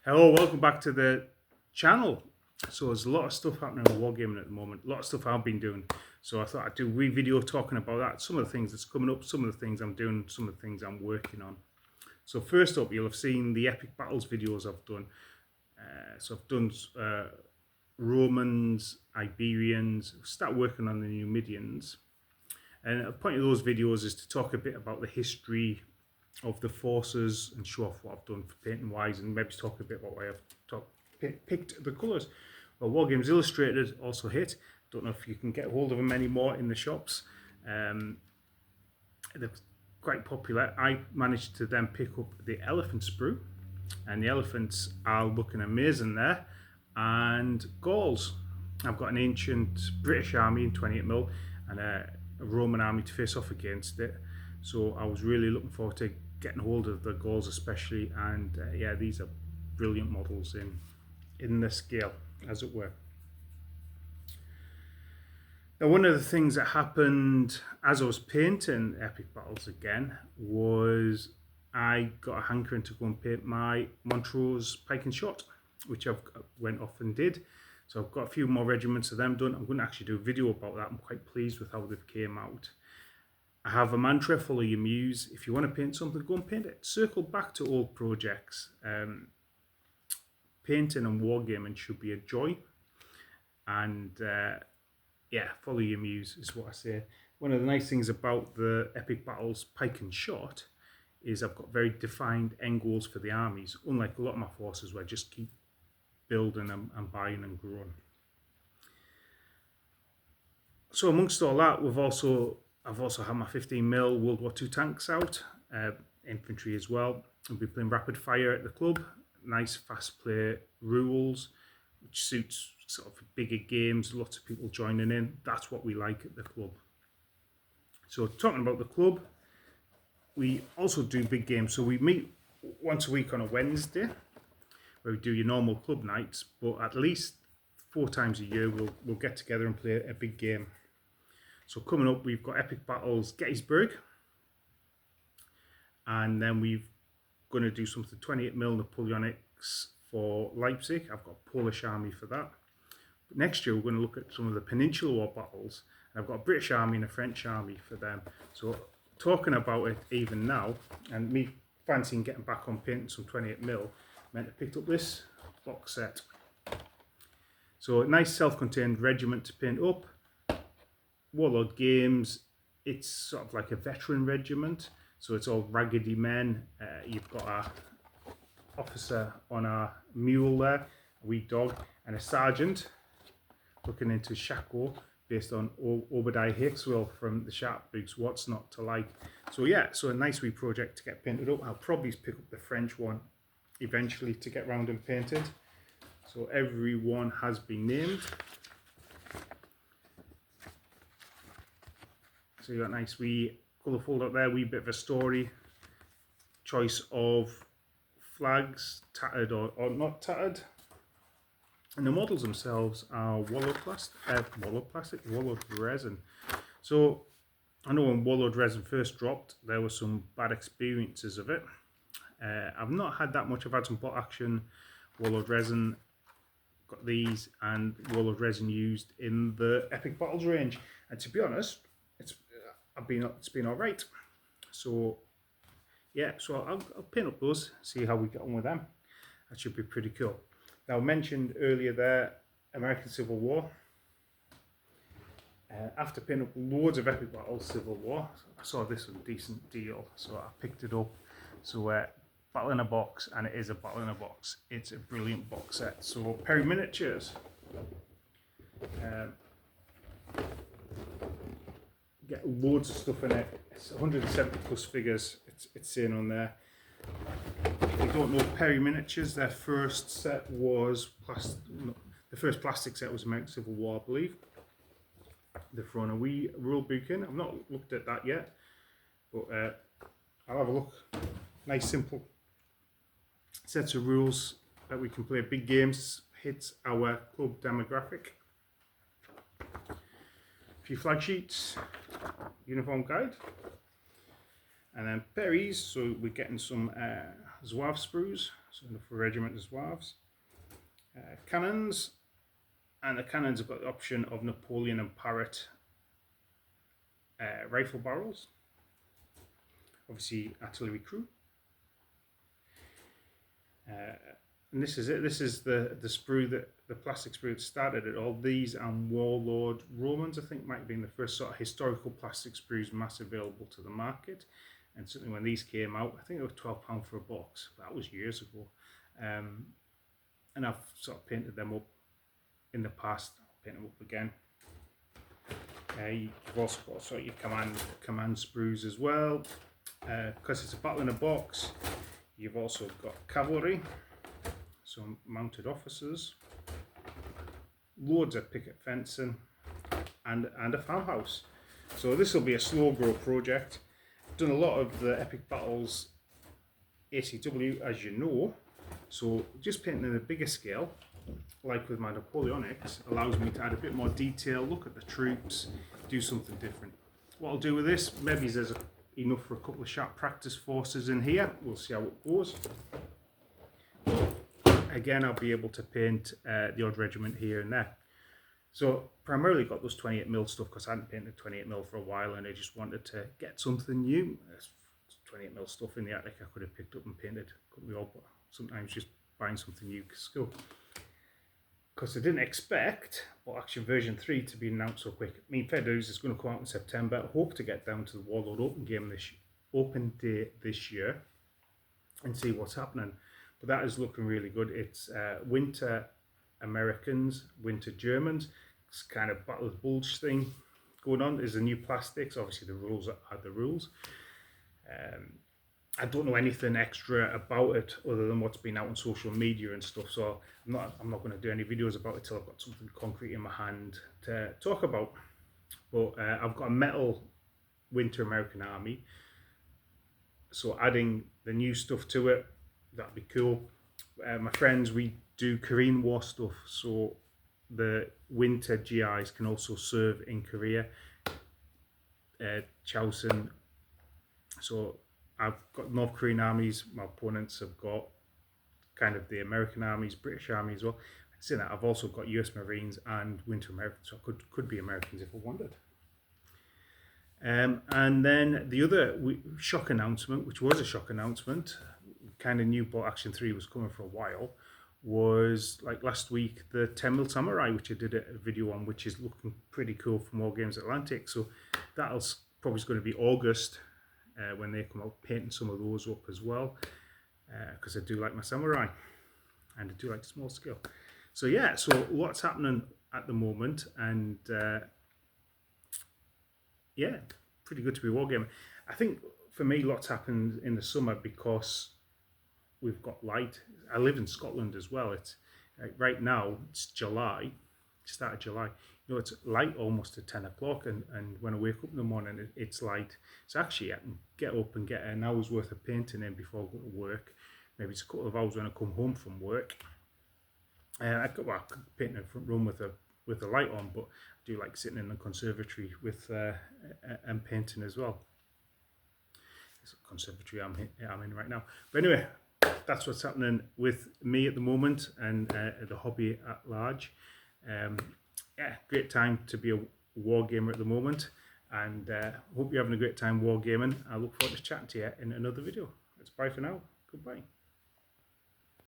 Hello, welcome back to the channel. So there's a lot of stuff happening in wargaming at the moment, a lot of stuff I've been doing. So I thought I'd do a wee video talking about that, some of the things that's coming up, some of the things I'm doing, some of the things I'm working on. So first up, you'll have seen the epic battles videos I've done. So I've done Romans, Iberians, start working on the Numidians. And the point of those videos is to talk a bit about the history of the forces and show off what I've done for painting wise, and maybe talk a bit about why I've picked the colours. Well, Wargames Illustrated also hit. Don't know if you can get hold of them anymore in the shops. They're quite popular. I managed to then pick up the elephant sprue, and the elephants are looking amazing there. And Gauls. I've got an ancient British army in 28mm and a Roman army to face off against it. So I was really looking forward to getting hold of the Gauls especially, and yeah, these are brilliant models in the scale, as it were. Now, one of the things that happened as I was painting Epic Battles again was I got a hankering to go and paint my Montrose Pike and Shot, which I've went off and did. So I've got a few more regiments of them done. I'm going to actually do a video about that. I'm quite pleased with how they've came out. I have a mantra: follow your muse. If you want to paint something, go and paint it. Circle back to old projects. Painting and wargaming should be a joy. And yeah, follow your muse is what I say. One of the nice things about the Epic Battles Pike and Shot is I've got very defined end goals for the armies, unlike a lot of my forces where I just keep building and buying and growing. So amongst all that, I've also had my 15mm World War II tanks out, infantry as well. I'll be playing rapid fire at the club, nice fast play rules, which suits sort of bigger games, lots of people joining in. That's what we like at the club. So talking about the club, we also do big games. So we meet once a week on a Wednesday, where we do your normal club nights, but at least 4 times a year we'll get together and play a big game. So coming up, we've got Epic Battles Gettysburg, and then we're going to do something 28mm Napoleonics for Leipzig. I've got a Polish army for that. But next year we're going to look at some of the Peninsular War battles. I've got a British army and a French army for them. So talking about it even now, and me fancying getting back on painting some 28mm, meant I picked up this box set. So a nice self-contained regiment to paint up. Warlord Games, it's sort of like a veteran regiment, so it's all raggedy men. You've got our officer on our mule there, a wee dog, and a sergeant looking into Shako, based on Obadiah Hickswell from the Sharp books, What's Not to Like. So yeah, so a nice wee project to get painted up. I'll probably pick up the French one eventually to get round and painted. So everyone has been named. So you got a nice wee colourful up there, wee bit of a story. Choice of flags, tattered or not tattered. And the models themselves are wallowed resin. So I know when wallowed resin first dropped, there were some bad experiences of it. I've not had that much. I've had some bot action, wallowed resin, got these, and wallowed resin used in the Epic Battles range. And to be honest, it's been all right. So yeah, so I'll pin up those, see how we get on with them. That should be pretty cool. Now, I mentioned earlier there, American Civil War. After pinning up loads of Epic Battles Civil War, I saw this was a decent deal, so I picked it up. So battle in a box, and it is a battle in a box. It's a brilliant box set. So Perry Miniatures. Get loads of stuff in it. It's 170 plus figures. It's saying on there. If you don't know Perry Miniatures, their first set was the first plastic set was American Civil War, I believe. They've thrown a wee rule book in. I've not looked at that yet, but I'll have a look. Nice simple sets of rules that we can play big games. Hits our club demographic. A few flag sheets, uniform guide, and then Perry's. So we're getting some Zouave sprues, so enough for regiment as Zouaves. Cannons, and the cannons have got the option of Napoleon and Parrott rifle barrels. Obviously artillery crew. And this is it. This is the sprue, that the plastic sprue that started it all. These and Warlord Romans, I think, might have been the first sort of historical plastic sprues mass available to the market. And certainly when these came out, I think it was £12 for a box. That was years ago. And I've sort of painted them up in the past. I'll paint them up again. You've also got sort of your command sprues as well. Because it's a battle in a box, you've also got cavalry, so mounted officers, loads of picket fencing, and a farmhouse. So this will be a slow grow project. I've done a lot of the epic battles ACW, as you know, so just painting in a bigger scale, like with my Napoleonics, allows me to add a bit more detail, look at the troops, do something different. What I'll do with this, maybe there's enough for a couple of sharp practice forces in here. We'll see how it goes. Again, I'll be able to paint the odd regiment here and there. So primarily got those 28mm stuff because I hadn't painted 28mm for a while, and I just wanted to get something new. There's 28mm stuff in the attic I could have picked up and painted, couldn't we all? But sometimes just buying something new is cool. Because I didn't expect Bolt Action version 3 to be announced so quick. I mean, fair dues, it's going to come out in September. I hope to get down to the Warlord Open Day this year and see what's happening. But that is looking really good. It's Winter Americans, Winter Germans. It's kind of Battle of the Bulge thing going on. There's the new plastics. Obviously, the rules are the rules. I don't know anything extra about it other than what's been out on social media and stuff. So I'm not going to do any videos about it till I've got something concrete in my hand to talk about. But I've got a metal Winter American Army. So adding the new stuff to it, that'd be cool. My friends, we do Korean War stuff, so the winter GIs can also serve in Korea, Chosun. So I've got North Korean armies. My opponents have got kind of the American armies, British army as well. I'd say that I've also got US Marines and Winter Americans, so I could be Americans if I wanted. And then the other shock announcement, which was a shock announcement, kind of knew Bolt Action 3 was coming for a while, was like last week, the 10mm Samurai, which I did a video on, which is looking pretty cool from Wargames Atlantic. So that'll probably going to be August when they come out, painting some of those up as well, because I do like my Samurai and I do like small scale. So yeah, so what's happening at the moment, and yeah, pretty good to be wargaming. I think for me, lots happened in the summer because we've got light. I live in Scotland as well. It's right now, it's July, start of July. You know, it's light almost at 10 o'clock, and when I wake up in the morning, it's light. So actually I can get up and get an hour's worth of painting in before I go to work. Maybe it's a couple of hours when I come home from work. I could paint in the front room with the light on, but I do like sitting in the conservatory with and painting as well. It's a conservatory I'm in right now. But anyway, that's what's happening with me at the moment and the hobby at large. Yeah, great time to be a wargamer at the moment, and hope you're having a great time wargaming. I look forward to chatting to you in another video. It's bye for now. Goodbye.